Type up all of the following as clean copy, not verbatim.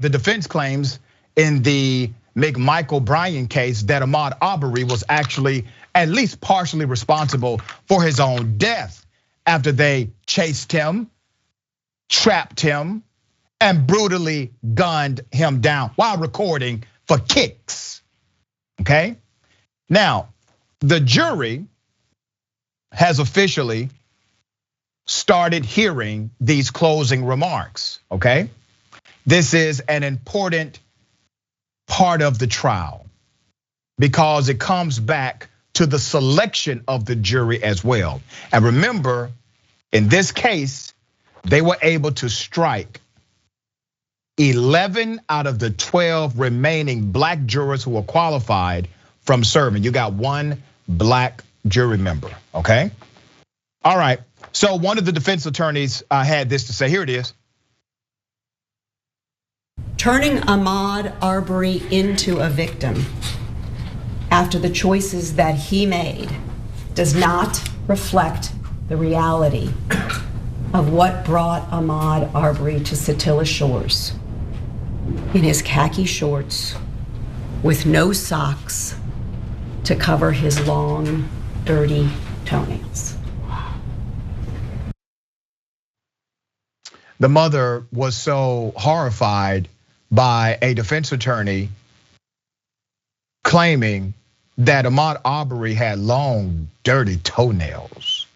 the defense claims in the McMichael Bryan case that Ahmaud Arbery was actually at least partially responsible for his own death after they chased him, trapped him, and brutally gunned him down while recording for kicks, okay? Now, the jury has officially started hearing these closing remarks, okay? This is an important part of the trial because it comes back to the selection of the jury as well. And remember, in this case, they were able to strike 11 out of the 12 remaining black jurors who were qualified from serving. You got one black jury member, okay? All right, so one of the defense attorneys had this to say, here it is. Turning Ahmaud Arbery into a victim after the choices that he made does not reflect the reality of what brought Ahmaud Arbery to Satilla Shores in his khaki shorts with no socks to cover his long, dirty toenails. The mother was so horrified by a defense attorney claiming that Ahmaud Arbery had long, dirty toenails.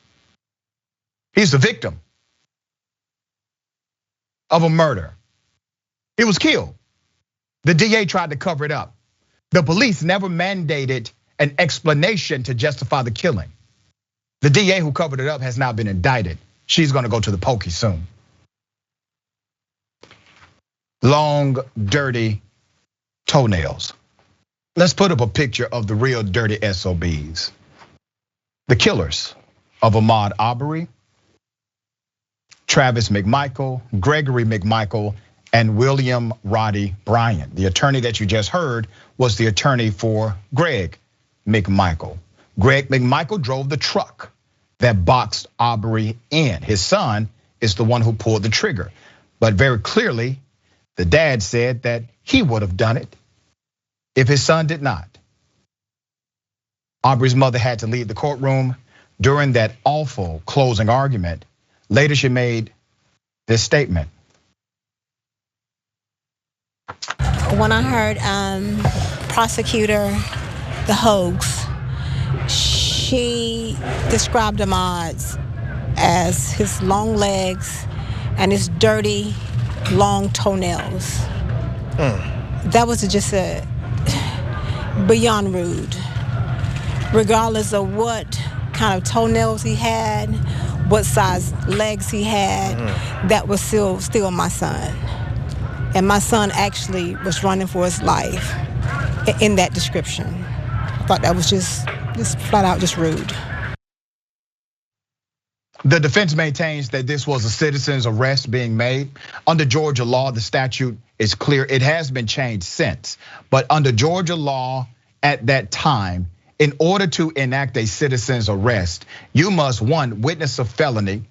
He's the victim of a murder. He was killed. The DA tried to cover it up. The police never mandated an explanation to justify the killing. The DA who covered it up has now been indicted. She's gonna go to the pokey soon. Long, dirty toenails. Let's put up a picture of the real dirty SOBs. The killers of Ahmaud Arbery, Travis McMichael, Gregory McMichael, and William Roddy Bryan. The attorney that you just heard was the attorney for Greg McMichael. Greg McMichael drove the truck that boxed Arbery in. His son is the one who pulled the trigger. But very clearly, the dad said that he would have done it if his son did not. Arbery's mother had to leave the courtroom during that awful closing argument. Later, she made this statement. When I heard prosecutor, the Hoax, she described Ahmaud as his long legs and his dirty, long toenails. That was just beyond rude. Regardless of what kind of toenails he had, what size legs he had, that was still my son. And my son actually was running for his life in that description. I thought that was just flat out just rude. The defense maintains that this was a citizen's arrest being made. Under Georgia law, the statute is clear. It has been changed since. But under Georgia law at that time, in order to enact a citizen's arrest, you must, one, witness a felony,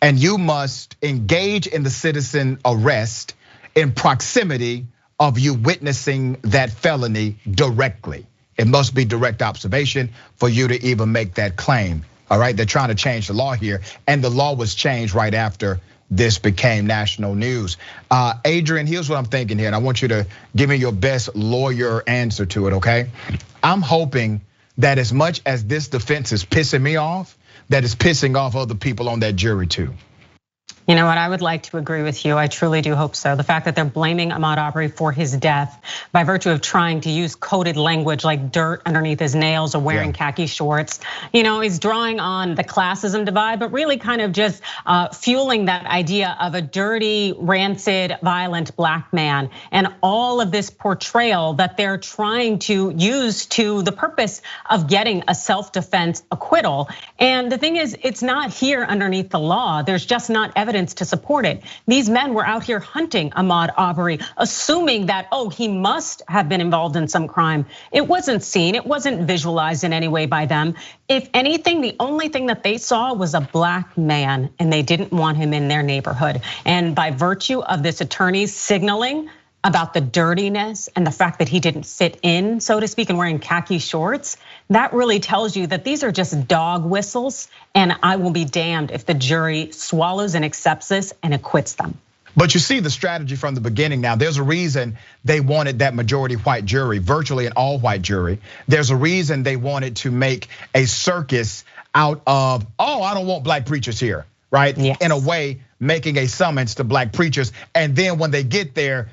and you must engage in the citizen arrest in proximity of you witnessing that felony directly. It must be direct observation for you to even make that claim. All right, they're trying to change the law here, and the law was changed right after this became national news. Adrienne, here's what I'm thinking here, and I want you to give me your best lawyer answer to it, okay? I'm hoping that as much as this defense is pissing me off, that it's pissing off other people on that jury too. You know what, I would like to agree with you. I truly do hope so. The fact that they're blaming Ahmaud Arbery for his death by virtue of trying to use coded language like dirt underneath his nails or wearing khaki shorts, is drawing on the classism divide, but really kind of just fueling that idea of a dirty, rancid, violent black man, and all of this portrayal that they're trying to use to the purpose of getting a self-defense acquittal. And the thing is, it's not here underneath the law. There's just not evidence to support it. These men were out here hunting Ahmaud Arbery, assuming that, he must have been involved in some crime. It wasn't seen, it wasn't visualized in any way by them. If anything, the only thing that they saw was a black man, and they didn't want him in their neighborhood. And by virtue of this attorney's signaling about the dirtiness and the fact that he didn't fit in, so to speak, and wearing khaki shorts, that really tells you that these are just dog whistles, and I will be damned if the jury swallows and accepts this and acquits them. But you see the strategy from the beginning now. There's a reason they wanted that majority white jury, virtually an all white jury. There's a reason they wanted to make a circus out of, oh, I don't want black preachers here, right? Yes. In a way, making a summons to black preachers. And then when they get there,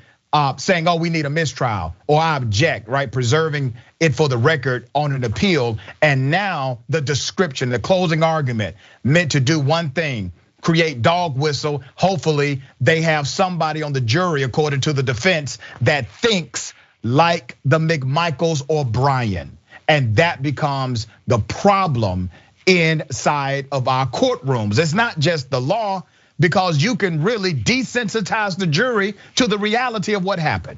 saying, oh, we need a mistrial, or I object, right? Preserving it for the record on an appeal. And now the description, the closing argument meant to do one thing, create dog whistle. Hopefully they have somebody on the jury, according to the defense, that thinks like the McMichaels or Bryan. And that becomes the problem inside of our courtrooms. It's not just the law, because you can really desensitize the jury to the reality of what happened.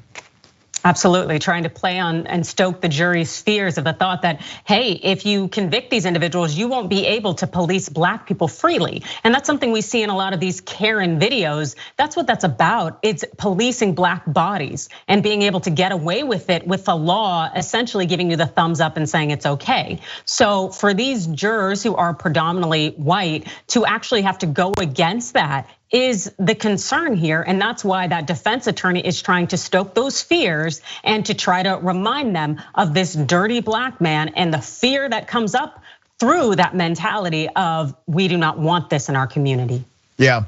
Absolutely, trying to play on and stoke the jury's fears of the thought that, hey, if you convict these individuals, you won't be able to police black people freely. And that's something we see in a lot of these Karen videos. That's what that's about. It's policing black bodies and being able to get away with it, with the law essentially giving you the thumbs up and saying it's okay. So for these jurors who are predominantly white to actually have to go against that is the concern here. And that's why that defense attorney is trying to stoke those fears and to try to remind them of this dirty black man and the fear that comes up through that mentality of we do not want this in our community. Yeah.